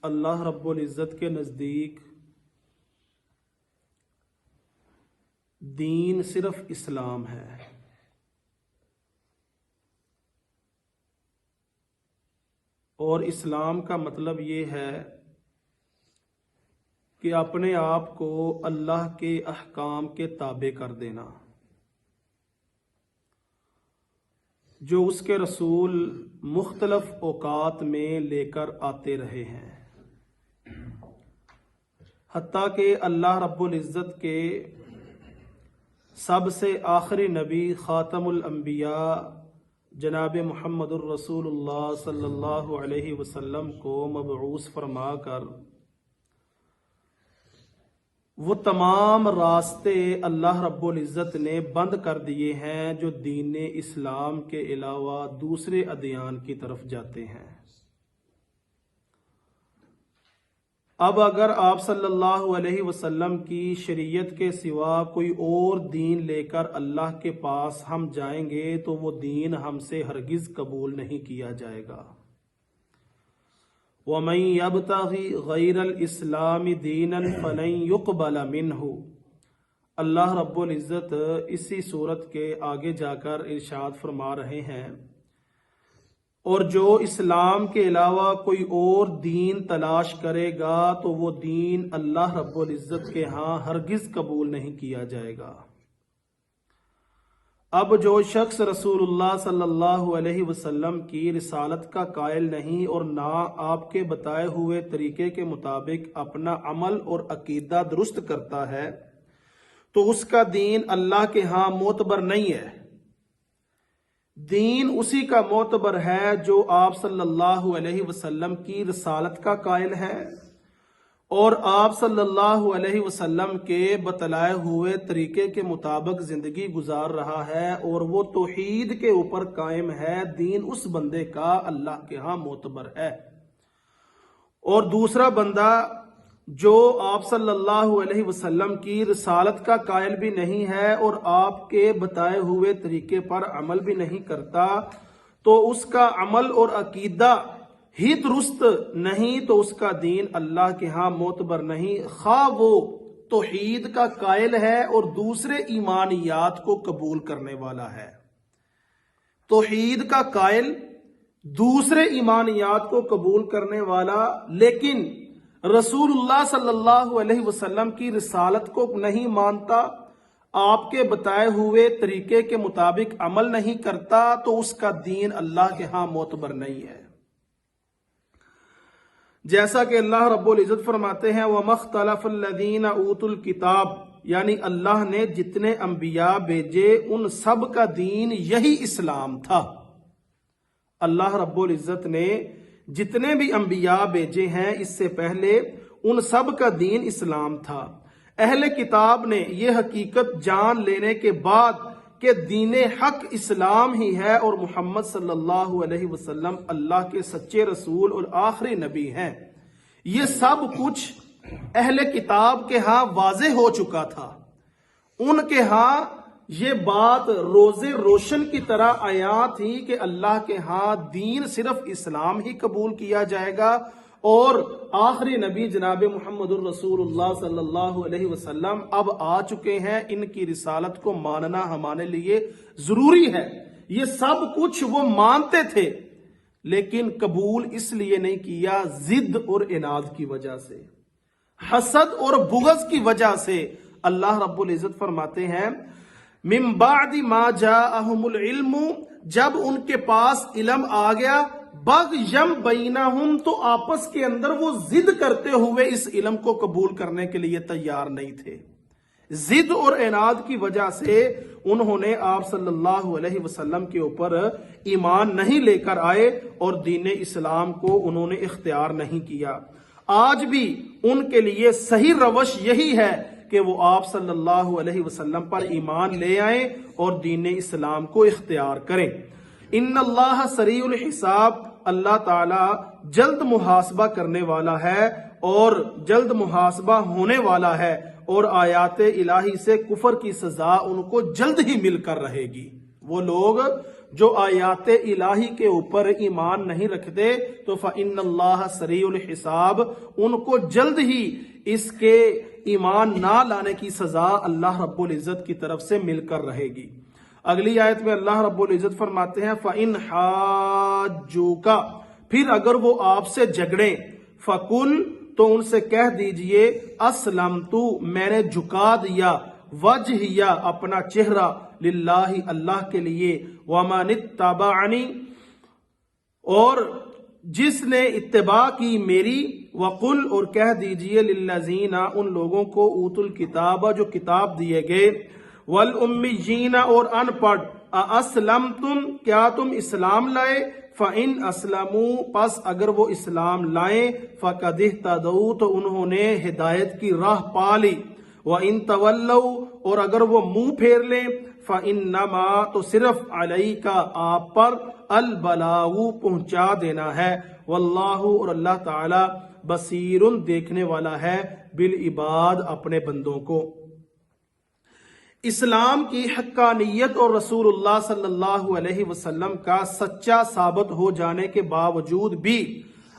اللہ رب العزت کے نزدیک دین صرف اسلام ہے، اور اسلام کا مطلب یہ ہے کہ اپنے آپ کو اللہ کے احکام کے تابع کر دینا، جو اس کے رسول مختلف اوقات میں لے کر آتے رہے ہیں، حتیٰ کہ اللہ رب العزت کے سب سے آخری نبی خاتم الانبیاء جناب محمد الرسول اللہ صلی اللہ علیہ وسلم کو مبعوث فرما کر وہ تمام راستے اللہ رب العزت نے بند کر دیے ہیں جو دین اسلام کے علاوہ دوسرے ادیان کی طرف جاتے ہیں۔ اب اگر آپ صلی اللہ علیہ وسلم کی شریعت کے سوا کوئی اور دین لے کر اللہ کے پاس ہم جائیں گے تو وہ دین ہم سے ہرگز قبول نہیں کیا جائے گا۔ وَمَن يَبْتَغِ غَيْرَ الْإِسْلَامِ دِينًا فَلَن يُقْبَلَ مِنْهُ۔ اللہ رب العزت اسی صورت کے آگے جا کر ارشاد فرما رہے ہیں، اور جو اسلام کے علاوہ کوئی اور دین تلاش کرے گا تو وہ دین اللہ رب العزت کے ہاں ہرگز قبول نہیں کیا جائے گا۔ اب جو شخص رسول اللہ صلی اللہ علیہ وسلم کی رسالت کا قائل نہیں اور نہ آپ کے بتائے ہوئے طریقے کے مطابق اپنا عمل اور عقیدہ درست کرتا ہے تو اس کا دین اللہ کے ہاں معتبر نہیں ہے۔ دین اسی کا معتبر ہے جو آپ صلی اللہ علیہ وسلم کی رسالت کا قائل ہے اور آپ صلی اللہ علیہ وسلم کے بتلائے ہوئے طریقے کے مطابق زندگی گزار رہا ہے اور وہ توحید کے اوپر قائم ہے۔ دین اس بندے کا اللہ کے ہاں معتبر ہے۔ اور دوسرا بندہ جو آپ صلی اللہ علیہ وسلم کی رسالت کا قائل بھی نہیں ہے اور آپ کے بتائے ہوئے طریقے پر عمل بھی نہیں کرتا تو اس کا عمل اور عقیدہ ہی درست نہیں تو اس کا دین اللہ کے ہاں معتبر نہیں، خواہ وہ توحید کا قائل ہے اور دوسرے ایمانیات کو قبول کرنے والا ہے۔ توحید کا قائل، دوسرے ایمانیات کو قبول کرنے والا، لیکن رسول اللہ صلی اللہ علیہ وسلم کی رسالت کو نہیں مانتا، آپ کے بتائے ہوئے طریقے کے مطابق عمل نہیں کرتا تو اس کا دین اللہ کے ہاں معتبر نہیں ہے۔ جیسا کہ اللہ رب العزت فرماتے ہیں وَمَا اخْتَلَفَ الَّذِينَ أُوتُوا الْكِتَابَ، یعنی اللہ نے جتنے انبیاء بھیجے ان سب کا دین یہی اسلام تھا۔ اللہ رب العزت نے جتنے بھی انبیاء بھیجے ہیں اس سے پہلے ان سب کا دین اسلام تھا۔ اہل کتاب نے یہ حقیقت جان لینے کے بعد کہ دین حق اسلام ہی ہے اور محمد صلی اللہ علیہ وسلم اللہ کے سچے رسول اور آخری نبی ہیں، یہ سب کچھ اہل کتاب کے ہاں واضح ہو چکا تھا۔ ان کے ہاں یہ بات روزے روشن کی طرح عیاں تھی کہ اللہ کے ہاں دین صرف اسلام ہی قبول کیا جائے گا اور آخری نبی جناب محمد الرسول اللہ صلی اللہ علیہ وسلم اب آ چکے ہیں، ان کی رسالت کو ماننا ہمارے لیے ضروری ہے۔ یہ سب کچھ وہ مانتے تھے لیکن قبول اس لیے نہیں کیا، ضد اور عناد کی وجہ سے، حسد اور بغض کی وجہ سے۔ اللہ رب العزت فرماتے ہیں من بعد ما جاءہم العلم، جب ان کے پاس علم آ گیا، بغیم بینہم، تو آپس کے اندر وہ ضد کرتے ہوئے اس علم کو قبول کرنے کے لیے تیار نہیں تھے۔ ضد اور عناد کی وجہ سے انہوں نے آپ صلی اللہ علیہ وسلم کے اوپر ایمان نہیں لے کر آئے اور دین اسلام کو انہوں نے اختیار نہیں کیا۔ آج بھی ان کے لیے صحیح روش یہی ہے کہ وہ آپ صلی اللہ علیہ وسلم پر ایمان لے آئیں اور دین اسلام کو اختیار کریں۔ ان اللہ سریع الحساب، اللہ تعالی جلد محاسبہ کرنے والا ہے اور جلد محاسبہ ہونے والا ہے، اور آیات الہی سے کفر کی سزا ان کو جلد ہی مل کر رہے گی۔ وہ لوگ جو آیات الہی کے اوپر ایمان نہیں رکھتے تو فإن اللہ سریع الحساب، ان کو جلد ہی اس کے ایمان نہ لانے کی سزا اللہ رب العزت کی طرف سے مل کر رہے گی۔ اگلی آیت میں اللہ رب العزت فرماتے ہیں فإن حاجوکا، پھر اگر وہ آپ سے جھگڑیں، فقل، تو ان سے کہہ دیجئے اسلمتو، میں نے جھکا دیا، وجہیا، اپنا چہرہ، للہ، اللہ کے لیے، ومن اتبعنی، اور جس نے اتباع کی میری، وقل، اور کہہ دیجئے للذین، ان لوگوں کو، اوتوا الکتاب، جو کتاب دیے گئے، والامیین، اور ان پڑھ، اسلمتم، کیا تم اسلام لائے، فَإِنْ أَسْلَمُوا، پس اگر وہ اسلام لائیں، فَقَدِ اهْتَدَوْا، تو انہوں نے ہدایت کی راہ پا لی، وَإِنْ تَوَلَّوْا، اور اگر وہ منہ پھیر لیں، فَإِنَّمَا، تو صرف عَلَيْكَ، آپ پر، الْبَلَاغُ، پہنچا دینا ہے، وَاللَّهُ، اور اللہ تعالی، بصیر، دیکھنے والا ہے، بالعباد، اپنے بندوں کو۔ اسلام کی حقانیت اور رسول اللہ صلی اللہ علیہ وسلم کا سچا ثابت ہو جانے کے باوجود بھی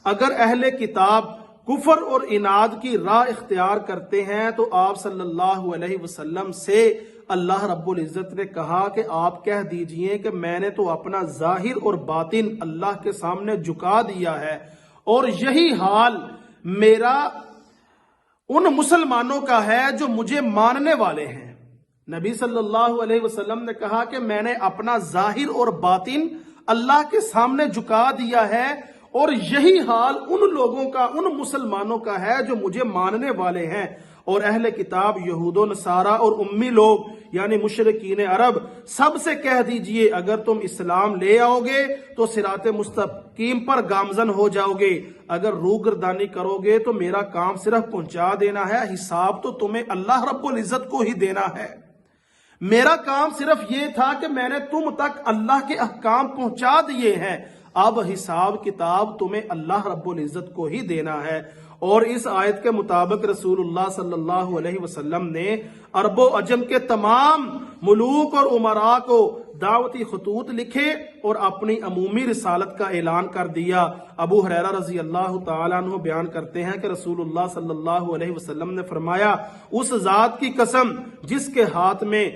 اگر اہل کتاب کفر اور عناد کی راہ اختیار کرتے ہیں تو آپ صلی اللہ علیہ وسلم سے اللہ رب العزت نے کہا کہ آپ کہہ دیجئے کہ میں نے تو اپنا ظاہر اور باطن اللہ کے سامنے جھکا دیا ہے، اور یہی حال میرا ان مسلمانوں کا ہے جو مجھے ماننے والے ہیں۔ نبی صلی اللہ علیہ وسلم نے کہا کہ میں نے اپنا ظاہر اور باطن اللہ کے سامنے جھکا دیا ہے، اور یہی حال ان لوگوں کا، ان مسلمانوں کا ہے جو مجھے ماننے والے ہیں۔ اور اہل کتاب یہود و نصارہ اور امی لوگ یعنی مشرکین عرب، سب سے کہہ دیجئے اگر تم اسلام لے آؤ گے تو صراط مستقیم پر گامزن ہو جاؤ گے، اگر روگردانی کرو گے تو میرا کام صرف پہنچا دینا ہے، حساب تو تمہیں اللہ رب العزت کو ہی دینا ہے۔ میرا کام صرف یہ تھا کہ میں نے تم تک اللہ کے احکام پہنچا دیے ہیں، اب حساب کتاب تمہیں اللہ رب العزت کو ہی دینا ہے۔ اور اس آیت کے مطابق رسول اللہ صلی اللہ علیہ وسلم نے عرب و عجم کے تمام ملوک اور امراء کو دعوتی خطوط لکھے اور اپنی عمومی رسالت کا اعلان کر دیا۔ ابو ہریرہ رضی اللہ تعالیٰ عنہ بیان کرتے ہیں کہ رسول اللہ صلی اللہ علیہ وسلم نے فرمایا، اس ذات کی قسم جس کے ہاتھ میں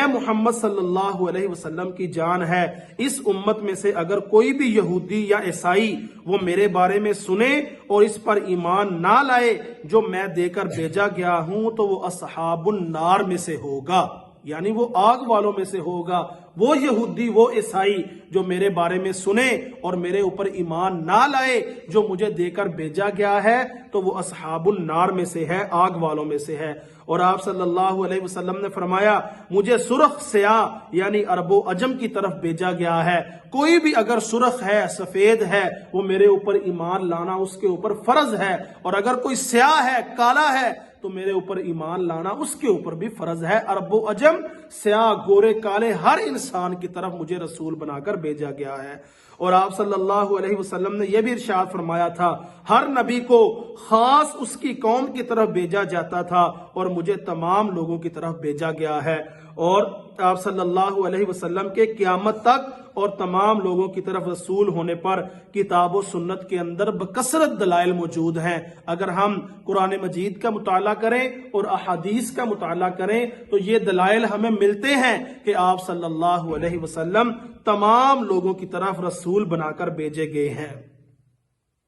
محمد صلی اللہ علیہ وسلم کی جان ہے، اس امت میں سے اگر کوئی بھی یہودی یا عیسائی وہ میرے بارے میں سنے اور اس پر ایمان نہ لائے جو میں دے کر بھیجا گیا ہوں تو وہ اصحاب النار میں سے ہوگا، یعنی وہ آگ والوں میں سے ہوگا۔ وہ یہودی، وہ عیسائی جو میرے بارے میں سنے اور میرے اوپر ایمان نہ لائے جو مجھے دے کر بھیجا گیا ہے تو وہ اصحاب النار میں سے ہے، آگ والوں میں سے ہے۔ اور آپ صلی اللہ علیہ وسلم نے فرمایا، مجھے سرخ سیاہ یعنی عرب و عجم کی طرف بھیجا گیا ہے، کوئی بھی اگر سرخ ہے، سفید ہے، وہ میرے اوپر ایمان لانا اس کے اوپر فرض ہے، اور اگر کوئی سیاہ ہے، کالا ہے، تو میرے اوپر ایمان لانا اس کے اوپر بھی فرض ہے۔ عرب و عجم، سیاہ، گورے، کالے، ہر انسان کی طرف مجھے رسول بنا کر بھیجا گیا ہے۔ اور آپ صلی اللہ علیہ وسلم نے یہ بھی ارشاد فرمایا تھا، ہر نبی کو خاص اس کی قوم کی طرف بھیجا جاتا تھا اور مجھے تمام لوگوں کی طرف بھیجا گیا ہے۔ اور آپ صلی اللہ علیہ وسلم کے قیامت تک اور تمام لوگوں کی طرف رسول ہونے پر کتاب و سنت کے اندر بکثرت دلائل موجود ہیں۔ اگر ہم قرآن مجید کا مطالعہ کریں اور احادیث کا مطالعہ کریں تو یہ دلائل ہمیں ملتے ہیں کہ آپ صلی اللہ علیہ وسلم تمام لوگوں کی طرف رسول بنا کر بھیجے گئے ہیں۔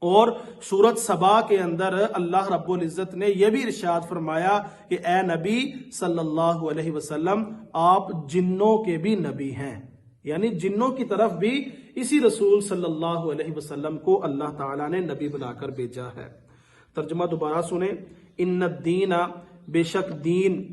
اور سورۃ سبا کے اندر اللہ رب العزت نے یہ بھی ارشاد فرمایا کہ اے نبی صلی اللہ علیہ وسلم، آپ جنوں کے بھی نبی ہیں، یعنی جنوں کی طرف بھی اسی رسول صلی اللہ علیہ وسلم کو اللہ تعالیٰ نے نبی بنا کر بھیجا ہے۔ ترجمہ دوبارہ سنیں، ان الدین، بے شک دین،